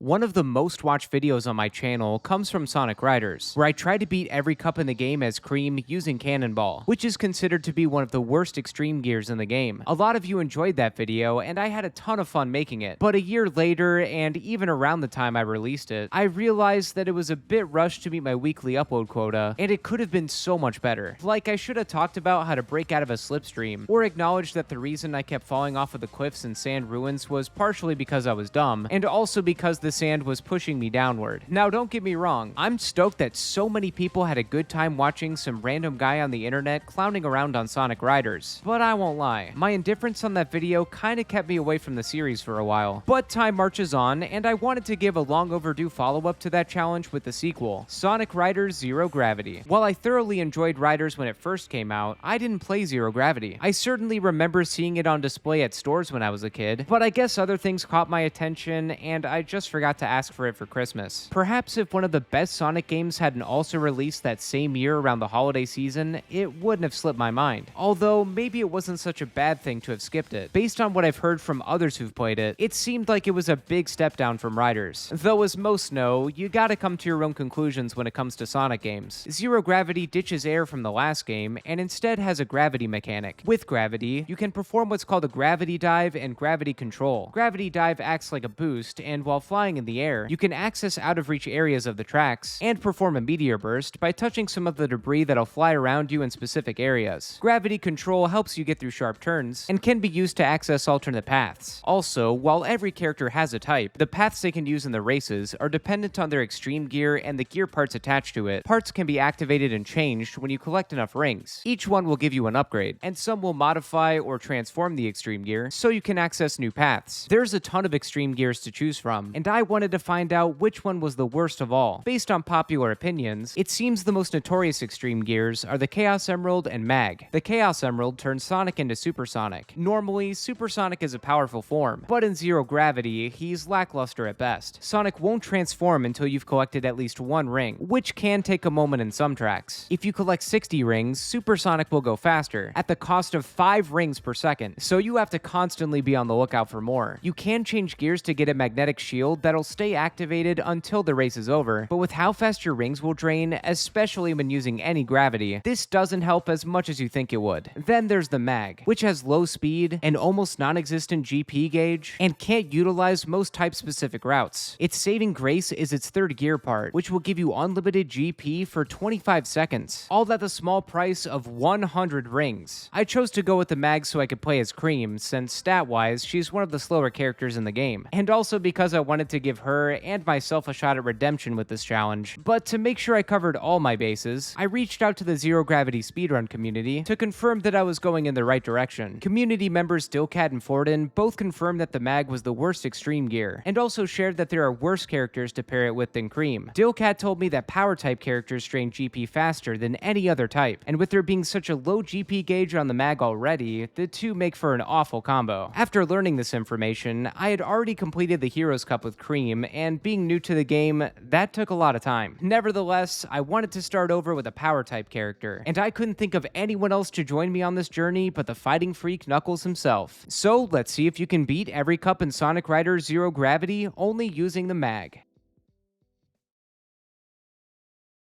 One of the most watched videos on my channel comes from Sonic Riders, where I try to beat every cup in the game as Cream using Cannonball, which is considered to be one of the worst extreme gears in the game. A lot of you enjoyed that video, and I had a ton of fun making it. But a year later, and even around the time I released it, I realized that it was a bit rushed to meet my weekly upload quota, and it could have been so much better. Like, I should have talked about how to break out of a slipstream, or acknowledged that the reason I kept falling off of the cliffs and sand ruins was partially because I was dumb, and also because the sand was pushing me downward. Now, don't get me wrong, I'm stoked that so many people had a good time watching some random guy on the internet clowning around on Sonic Riders, but I won't lie, my indifference on that video kinda kept me away from the series for a while. But time marches on, and I wanted to give a long overdue follow-up to that challenge with the sequel, Sonic Riders Zero Gravity. While I thoroughly enjoyed Riders when it first came out, I didn't play Zero Gravity. I certainly remember seeing it on display at stores when I was a kid, but I guess other things caught my attention, and I just forgot to ask for it for Christmas. Perhaps if one of the best Sonic games hadn't also released that same year around the holiday season, it wouldn't have slipped my mind. Although, maybe it wasn't such a bad thing to have skipped it. Based on what I've heard from others who've played it, it seemed like it was a big step down from Riders. Though as most know, you gotta come to your own conclusions when it comes to Sonic games. Zero Gravity ditches air from the last game, and instead has a gravity mechanic. With gravity, you can perform what's called a gravity dive and gravity control. Gravity dive acts like a boost, and while flying in the air, you can access out-of-reach areas of the tracks, and perform a meteor burst by touching some of the debris that'll fly around you in specific areas. Gravity control helps you get through sharp turns, and can be used to access alternate paths. Also, while every character has a type, the paths they can use in the races are dependent on their extreme gear and the gear parts attached to it. Parts can be activated and changed when you collect enough rings. Each one will give you an upgrade, and some will modify or transform the extreme gear, so you can access new paths. There's a ton of extreme gears to choose from, and I wanted to find out which one was the worst of all. Based on popular opinions, it seems the most notorious extreme gears are the Chaos Emerald and Mag. The Chaos Emerald turns Sonic into Supersonic. Normally, Supersonic is a powerful form, but in Zero Gravity, he's lackluster at best. Sonic won't transform until you've collected at least one ring, which can take a moment in some tracks. If you collect 60 rings, Supersonic will go faster, at the cost of 5 rings per second, so you have to constantly be on the lookout for more. You can change gears to get a magnetic shield that'll stay activated until the race is over, but with how fast your rings will drain, especially when using any gravity, this doesn't help as much as you think it would. Then there's the Mag, which has low speed, an almost non-existent GP gauge, and can't utilize most type-specific routes. Its saving grace is its third gear part, which will give you unlimited GP for 25 seconds, all at the small price of 100 rings. I chose to go with the Mag so I could play as Cream, since stat-wise, she's one of the slower characters in the game, and also because I wanted to give her and myself a shot at redemption with this challenge. But to make sure I covered all my bases, I reached out to the Zero Gravity speedrun community to confirm that I was going in the right direction. Community members Dillcat and Forden both confirmed that the Mag was the worst extreme gear, and also shared that there are worse characters to pair it with than Cream. Dillcat told me that power type characters drain GP faster than any other type, and with there being such a low GP gauge on the Mag already, the two make for an awful combo. After learning this information, I had already completed the Heroes Cup with Cream, and being new to the game, that took a lot of time. Nevertheless, I wanted to start over with a power type character, and I couldn't think of anyone else to join me on this journey but the fighting freak Knuckles himself. So let's see if you can beat every cup in Sonic Riders Zero Gravity only using the Mag.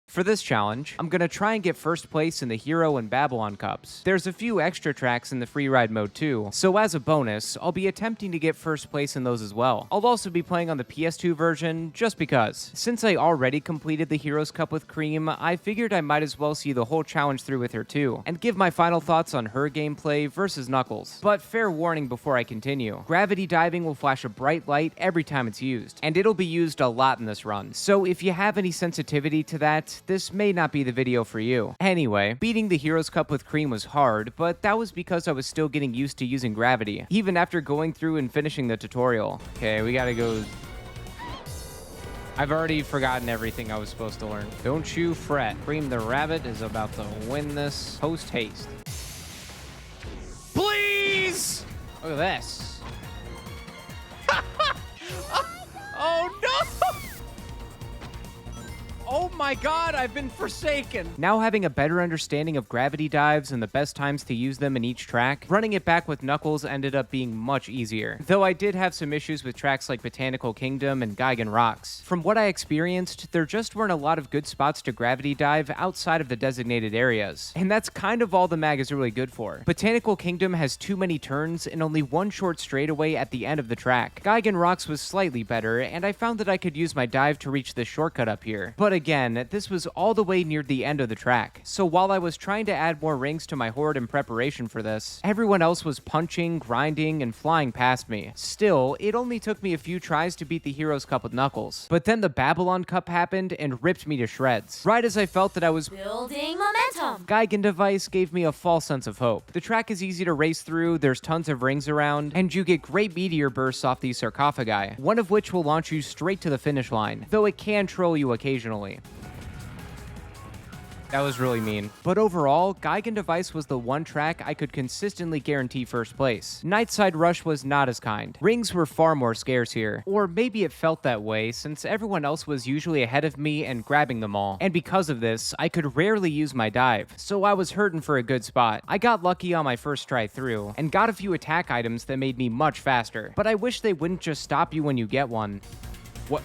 For this challenge, I'm gonna try and get first place in the Hero and Babylon Cups. There's a few extra tracks in the free ride mode too, so as a bonus, I'll be attempting to get first place in those as well. I'll also be playing on the PS2 version, just because. Since I already completed the Heroes Cup with Cream, I figured I might as well see the whole challenge through with her too, and give my final thoughts on her gameplay versus Knuckles. But fair warning before I continue, gravity diving will flash a bright light every time it's used, and it'll be used a lot in this run, so if you have any sensitivity to that, this may not be the video for you. Anyway, beating the Heroes Cup with Cream was hard, but that was because I was still getting used to using gravity, even after going through and finishing the tutorial. Okay, we gotta go. I've already forgotten everything I was supposed to learn. Don't you fret. Cream the Rabbit is about to win this post-haste. Please! Look at this. Oh no! Oh my god, I've been forsaken. Now having a better understanding of gravity dives and the best times to use them in each track, running it back with Knuckles ended up being much easier. Though I did have some issues with tracks like Botanical Kingdom and Geigen Rocks. From what I experienced, there just weren't a lot of good spots to gravity dive outside of the designated areas. And that's kind of all the mag is really good for. Botanical Kingdom has too many turns and only one short straightaway at the end of the track. Geigen Rocks was slightly better, and I found that I could use my dive to reach this shortcut up here. But again, this was all the way near the end of the track. So while I was trying to add more rings to my horde in preparation for this, everyone else was punching, grinding, and flying past me. Still, it only took me a few tries to beat the Heroes Cup with Knuckles. But then the Babylon Cup happened and ripped me to shreds. Right as I felt that I was building momentum, Geigen Device gave me a false sense of hope. The track is easy to race through, there's tons of rings around, and you get great meteor bursts off these sarcophagi, one of which will launch you straight to the finish line, though it can troll you occasionally. That was really mean. But overall, Geigen Device was the one track I could consistently guarantee first place. Nightside Rush was not as kind. Rings were far more scarce here. Or maybe it felt that way since everyone else was usually ahead of me and grabbing them all. And because of this, I could rarely use my dive, so I was hurting for a good spot. I got lucky on my first try through, and got a few attack items that made me much faster. But I wish they wouldn't just stop you when you get one. What?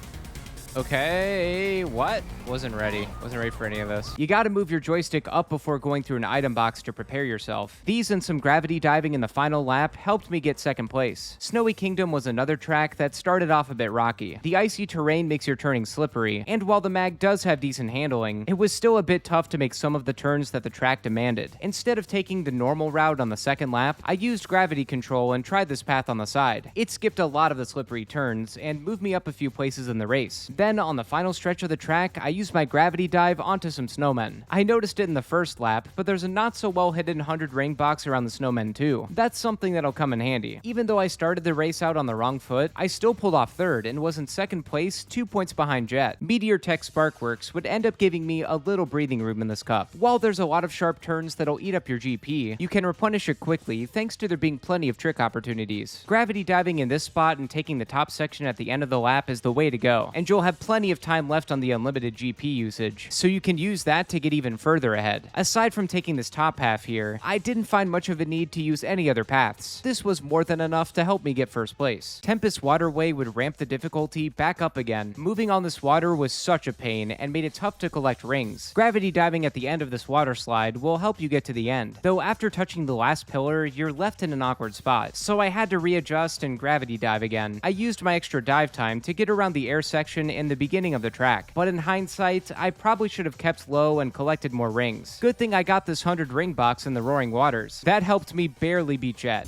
Okay, what? Wasn't ready for any of this. You gotta move your joystick up before going through an item box to prepare yourself. These and some gravity diving in the final lap helped me get second place. Snowy Kingdom was another track that started off a bit rocky. The icy terrain makes your turning slippery, and while the mag does have decent handling, it was still a bit tough to make some of the turns that the track demanded. Instead of taking the normal route on the second lap, I used gravity control and tried this path on the side. It skipped a lot of the slippery turns and moved me up a few places in the race. Then, on the final stretch of the track, I used my gravity dive onto some snowmen. I noticed it in the first lap, but there's a not so well hidden 100 ring box around the snowmen too. That's something that'll come in handy. Even though I started the race out on the wrong foot, I still pulled off third and was in second place, 2 points behind Jet. Meteor Tech Sparkworks would end up giving me a little breathing room in this cup. While there's a lot of sharp turns that'll eat up your GP, you can replenish it quickly thanks to there being plenty of trick opportunities. Gravity diving in this spot and taking the top section at the end of the lap is the way to go, and you'll have plenty of time left on the unlimited GP usage, so you can use that to get even further ahead. Aside from taking this top half here, I didn't find much of a need to use any other paths. This was more than enough to help me get first place. Tempest Waterway would ramp the difficulty back up again. Moving on this water was such a pain and made it tough to collect rings. Gravity diving at the end of this water slide will help you get to the end, though after touching the last pillar, you're left in an awkward spot, so I had to readjust and gravity dive again. I used my extra dive time to get around the air section in the beginning of the track, but in hindsight, I probably should have kept low and collected more rings. Good thing I got this 100 ring box in the Roaring Waters. That helped me barely beat Jet.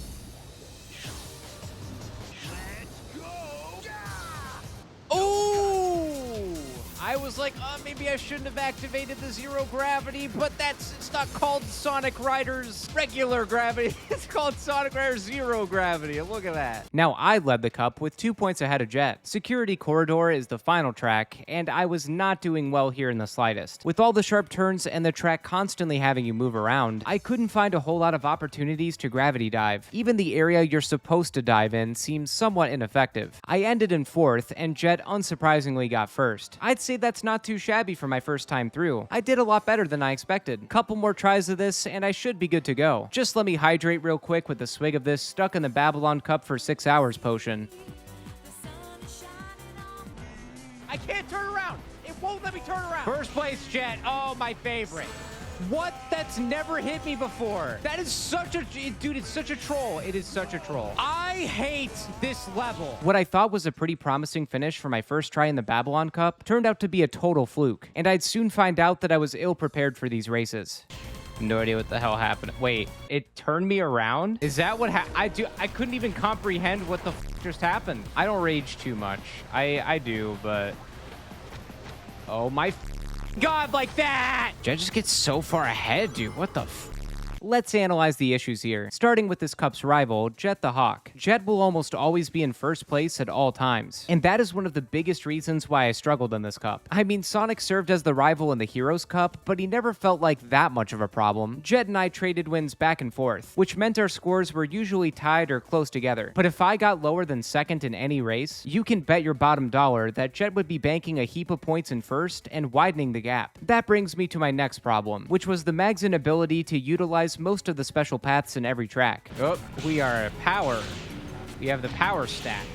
I was like, maybe I shouldn't have activated the zero gravity, but it's not called Sonic Riders regular gravity. It's called Sonic Riders Zero Gravity. Look at that. Now I led the cup with 2 points ahead of Jet. Security Corridor is the final track, and I was not doing well here in the slightest. With all the sharp turns and the track constantly having you move around, I couldn't find a whole lot of opportunities to gravity dive. Even the area you're supposed to dive in seems somewhat ineffective. I ended in fourth, and Jet unsurprisingly got first. I'd say that's not too shabby for my first time through. I did a lot better than I expected. Couple more tries of this and I should be good to go. Just let me hydrate real quick with a swig of this stuck in the Babylon Cup for 6 hours potion. I can't turn around! It won't let me turn around! First place, Jet. Oh, my favorite. What? That's never hit me before. That is such a... Dude, it's such a troll. It is such a troll. I hate this level. What I thought was a pretty promising finish for my first try in the Babylon Cup turned out to be a total fluke, and I'd soon find out that I was ill-prepared for these races. No idea what the hell happened. Wait, it turned me around? Is that what I couldn't even comprehend what the just happened. I don't rage too much. I do, but... Oh my God, like that! Jet just gets so far ahead, dude. What the Let's analyze the issues here, starting with this cup's rival, Jet the Hawk. Jet will almost always be in first place at all times, and that is one of the biggest reasons why I struggled in this cup. I mean, Sonic served as the rival in the Heroes Cup, but he never felt like that much of a problem. Jet and I traded wins back and forth, which meant our scores were usually tied or close together. But if I got lower than second in any race, you can bet your bottom dollar that Jet would be banking a heap of points in first and widening the gap. That brings me to my next problem, which was the mag's inability to utilize most of the special paths in every track. Oh, we are power. We have the power stat.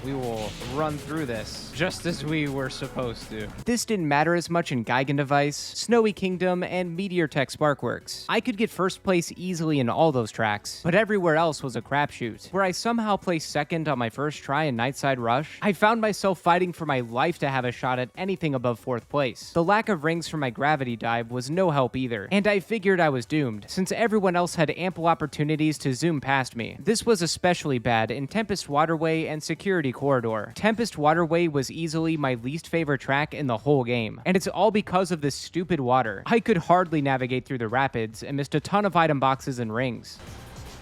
We will run through this just as we were supposed to. This didn't matter as much in Gigan Device, Snowy Kingdom, and Meteor Tech Sparkworks. I could get first place easily in all those tracks, but everywhere else was a crapshoot. Where I somehow placed second on my first try in Nightside Rush, I found myself fighting for my life to have a shot at anything above fourth place. The lack of rings for my gravity dive was no help either, and I figured I was doomed, since everyone else had ample opportunities to zoom past me. This was especially bad in Tempest Waterway and Security Corridor. Tempest Waterway was easily my least favorite track in the whole game, and it's all because of this stupid water. I could hardly navigate through the rapids and missed a ton of item boxes and rings.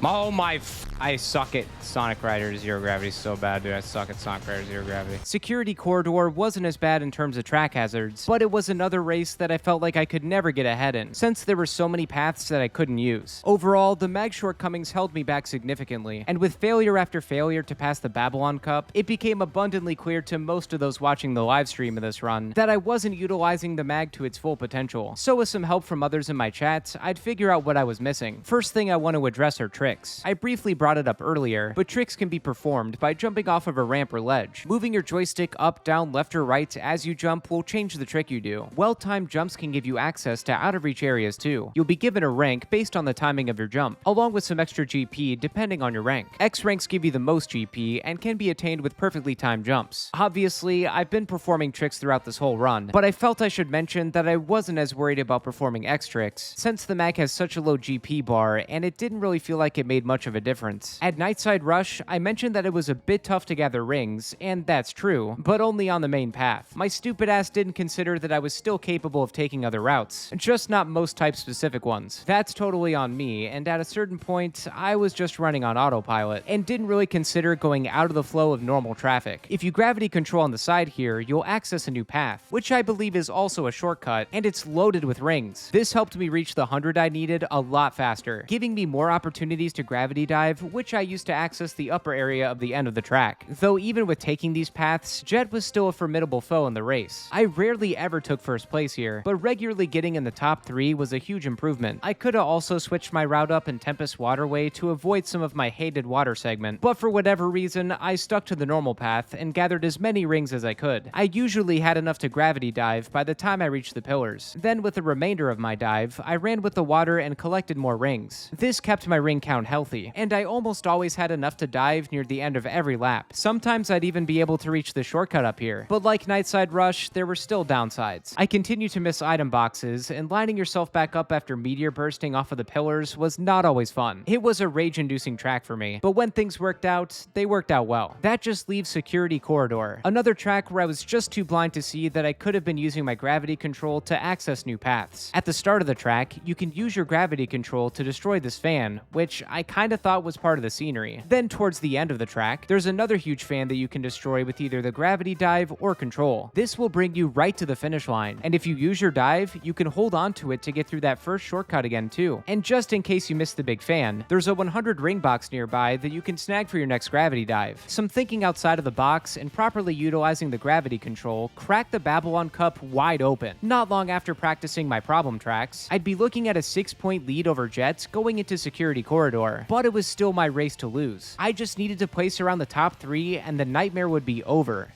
Oh my I suck at Sonic Rider Zero Gravity so bad, dude. I suck at Sonic Rider Zero Gravity. Security Corridor wasn't as bad in terms of track hazards, but it was another race that I felt like I could never get ahead in, since there were so many paths that I couldn't use. Overall, the mag shortcomings held me back significantly, and with failure after failure to pass the Babylon Cup, it became abundantly clear to most of those watching the live stream of this run that I wasn't utilizing the mag to its full potential. So with some help from others in my chat, I'd figure out what I was missing. First thing I want to address are tricks. I briefly brought it up earlier, but tricks can be performed by jumping off of a ramp or ledge. Moving your joystick up, down, left, or right as you jump will change the trick you do. Well-timed jumps can give you access to out-of-reach areas too. You'll be given a rank based on the timing of your jump, along with some extra GP depending on your rank. X ranks give you the most GP and can be attained with perfectly timed jumps. Obviously, I've been performing tricks throughout this whole run, but I felt I should mention that I wasn't as worried about performing X tricks, since the mag has such a low GP bar and it didn't really feel like it made much of a difference. At Nightside Rush, I mentioned that it was a bit tough to gather rings, and that's true, but only on the main path. My stupid ass didn't consider that I was still capable of taking other routes, just not most type-specific ones. That's totally on me, and at a certain point, I was just running on autopilot, and didn't really consider going out of the flow of normal traffic. If you gravity control on the side here, you'll access a new path, which I believe is also a shortcut, and it's loaded with rings. This helped me reach the 100 I needed a lot faster, giving me more opportunities to gravity dive, which I used to access the upper area of the end of the track. Though even with taking these paths, Jet was still a formidable foe in the race. I rarely ever took first place here, but regularly getting in the top 3 was a huge improvement. I could have also switched my route up in Tempest Waterway to avoid some of my hated water segment, but for whatever reason, I stuck to the normal path and gathered as many rings as I could. I usually had enough to gravity dive by the time I reached the pillars. Then with the remainder of my dive, I ran with the water and collected more rings. This kept my ring count healthy, and I almost always had enough to dive near the end of every lap. Sometimes I'd even be able to reach the shortcut up here, but like Nightside Rush, there were still downsides. I continued to miss item boxes, and lining yourself back up after meteor bursting off of the pillars was not always fun. It was a rage-inducing track for me, but when things worked out, they worked out well. That just leaves Security Corridor, another track where I was just too blind to see that I could have been using my gravity control to access new paths. At the start of the track, you can use your gravity control to destroy this fan, which I kinda thought was part of the scenery. Then towards the end of the track, there's another huge fan that you can destroy with either the gravity dive or control. This will bring you right to the finish line, and if you use your dive, you can hold on to it to get through that first shortcut again too. And just in case you missed the big fan, there's a 100 ring box nearby that you can snag for your next gravity dive. Some thinking outside of the box and properly utilizing the gravity control cracked the Babylon Cup wide open. Not long after practicing my problem tracks, I'd be looking at a 6-point lead over Jets going into Security Corridor, but it was still my race to lose. I just needed to place around the top 3 and the nightmare would be over.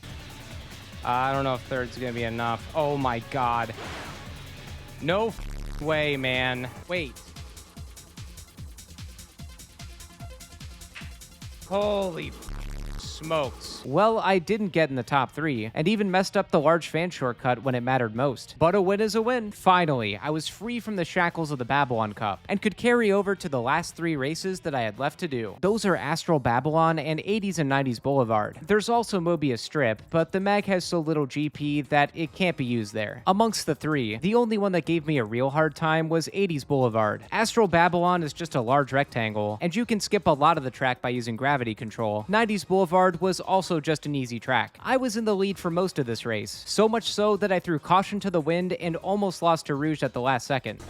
I don't know if third's gonna be enough. Oh my god. No way, man. Wait. Holy smoked. Well, I didn't get in the top 3, and even messed up the large fan shortcut when it mattered most. But a win is a win. Finally, I was free from the shackles of the Babylon Cup, and could carry over to the last 3 races that I had left to do. Those are Astral Babylon and 80s and 90s Boulevard. There's also Mobius Strip, but the mag has so little GP that it can't be used there. Amongst the 3, the only one that gave me a real hard time was 80s Boulevard. Astral Babylon is just a large rectangle, and you can skip a lot of the track by using gravity control. 90s Boulevard was also just an easy track. I was in the lead for most of this race, so much so that I threw caution to the wind and almost lost to Rouge at the last second.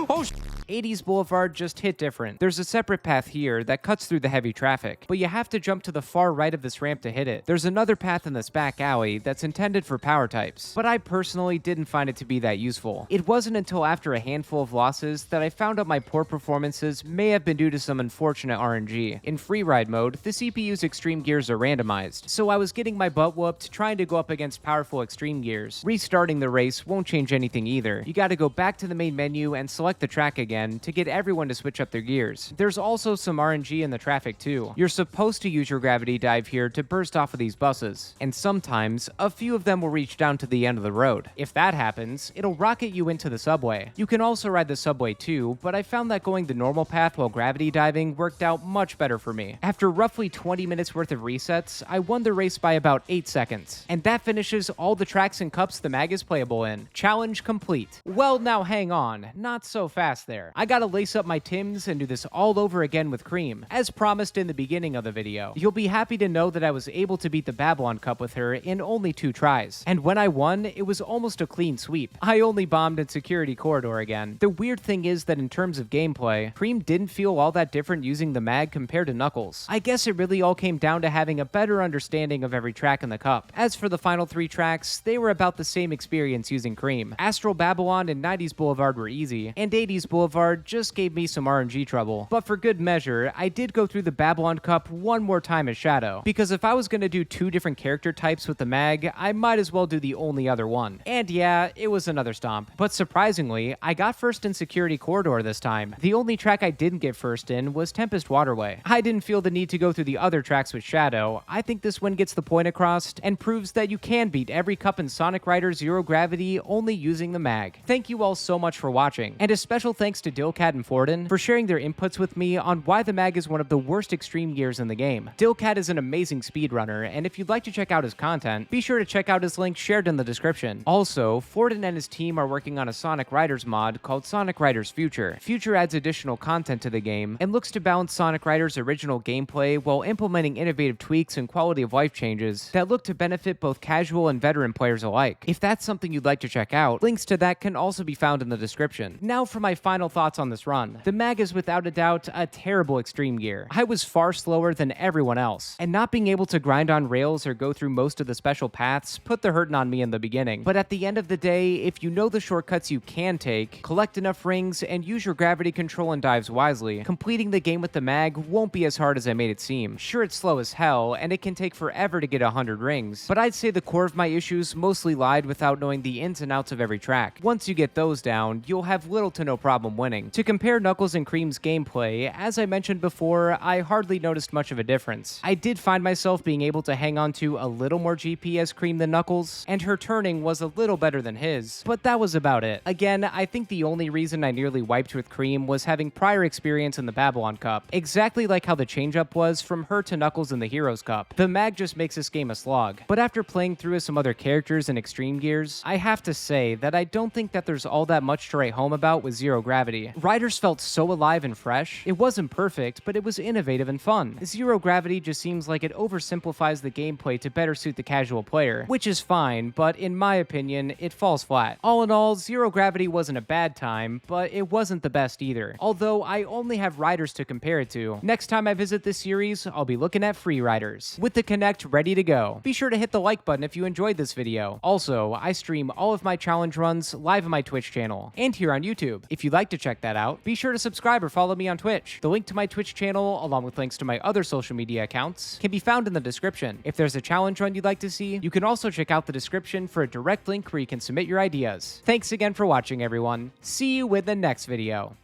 Oh, 80s Boulevard just hit different. There's a separate path here that cuts through the heavy traffic, but you have to jump to the far right of this ramp to hit it. There's another path in this back alley that's intended for power types, but I personally didn't find it to be that useful. It wasn't until after a handful of losses that I found out my poor performances may have been due to some unfortunate RNG. In freeride mode, the CPU's extreme gears are randomized, so I was getting my butt whooped trying to go up against powerful extreme gears. Restarting the race won't change anything either. You gotta go back to the main menu and select the track again to get everyone to switch up their gears. There's also some RNG in the traffic too. You're supposed to use your gravity dive here to burst off of these buses, and sometimes a few of them will reach down to the end of the road. If that happens, it'll rocket you into the subway. You can also ride the subway too, but I found that going the normal path while gravity diving worked out much better for me. After roughly 20 minutes worth of resets, I won the race by about 8 seconds, and that finishes all the tracks and cups the mag is playable in. Challenge complete. Well, now hang on, not so fast there. I gotta lace up my Tims and do this all over again with Cream, as promised in the beginning of the video. You'll be happy to know that I was able to beat the Babylon Cup with her in only 2 tries, and when I won, it was almost a clean sweep. I only bombed in Security Corridor again. The weird thing is that in terms of gameplay, Cream didn't feel all that different using the mag compared to Knuckles. I guess it really all came down to having a better understanding of every track in the cup. As for the final 3 tracks, they were about the same experience using Cream. Astral Babylon and 90s Boulevard were easy, and 80s Boulevard just gave me some RNG trouble. But for good measure, I did go through the Babylon Cup one more time as Shadow, because if I was going to do 2 different character types with the mag, I might as well do the only other one. And yeah, it was another stomp. But surprisingly, I got first in Security Corridor this time. The only track I didn't get first in was Tempest Waterway. I didn't feel the need to go through the other tracks with Shadow. I think this win gets the point across and proves that you can beat every cup in Sonic Rider Zero Gravity only using the mag. Thank you all so much for watching, and a special thanks to Dilcat and Forden for sharing their inputs with me on why the mag is one of the worst extreme gears in the game. Dilcat is an amazing speedrunner, and if you'd like to check out his content, be sure to check out his link shared in the description. Also, Forden and his team are working on a Sonic Riders mod called Sonic Riders Future. Future adds additional content to the game and looks to balance Sonic Riders' original gameplay while implementing innovative tweaks and quality of life changes that look to benefit both casual and veteran players alike. If that's something you'd like to check out, links to that can also be found in the description. Now for my final thoughts on this run. The mag is without a doubt a terrible extreme gear. I was far slower than everyone else, and not being able to grind on rails or go through most of the special paths put the hurting on me in the beginning. But at the end of the day, if you know the shortcuts you can take, collect enough rings, and use your gravity control and dives wisely, completing the game with the mag won't be as hard as I made it seem. Sure, it's slow as hell, and it can take forever to get 100 rings, but I'd say the core of my issues mostly lied without knowing the ins and outs of every track. Once you get those down, you'll have little to no problem winning. To compare Knuckles and Cream's gameplay, as I mentioned before, I hardly noticed much of a difference. I did find myself being able to hang on to a little more GP as Cream than Knuckles, and her turning was a little better than his, but that was about it. Again, I think the only reason I nearly wiped with Cream was having prior experience in the Babylon Cup, exactly like how the changeup was from her to Knuckles in the Heroes Cup. The mag just makes this game a slog, but after playing through as some other characters in Extreme Gears, I have to say that I don't think that there's all that much to write home about with Zero Gravity. Riders felt so alive and fresh. It wasn't perfect, but it was innovative and fun. Zero Gravity just seems like it oversimplifies the gameplay to better suit the casual player, which is fine, but in my opinion, it falls flat. All in all, Zero Gravity wasn't a bad time, but it wasn't the best either, although I only have Riders to compare it to. Next time I visit this series, I'll be looking at Free Riders, with the Kinect ready to go. Be sure to hit the like button if you enjoyed this video. Also, I stream all of my challenge runs live on my Twitch channel, and here on YouTube. If you'd like to check that out, be sure to subscribe or follow me on Twitch. The link to my Twitch channel, along with links to my other social media accounts, can be found in the description. If there's a challenge run you'd like to see, you can also check out the description for a direct link where you can submit your ideas. Thanks again for watching, everyone. See you in the next video.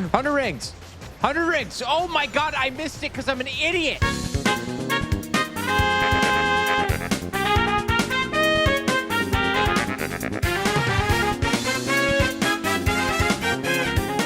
100 rings. 100 rings. Oh my god, I missed it because I'm an idiot.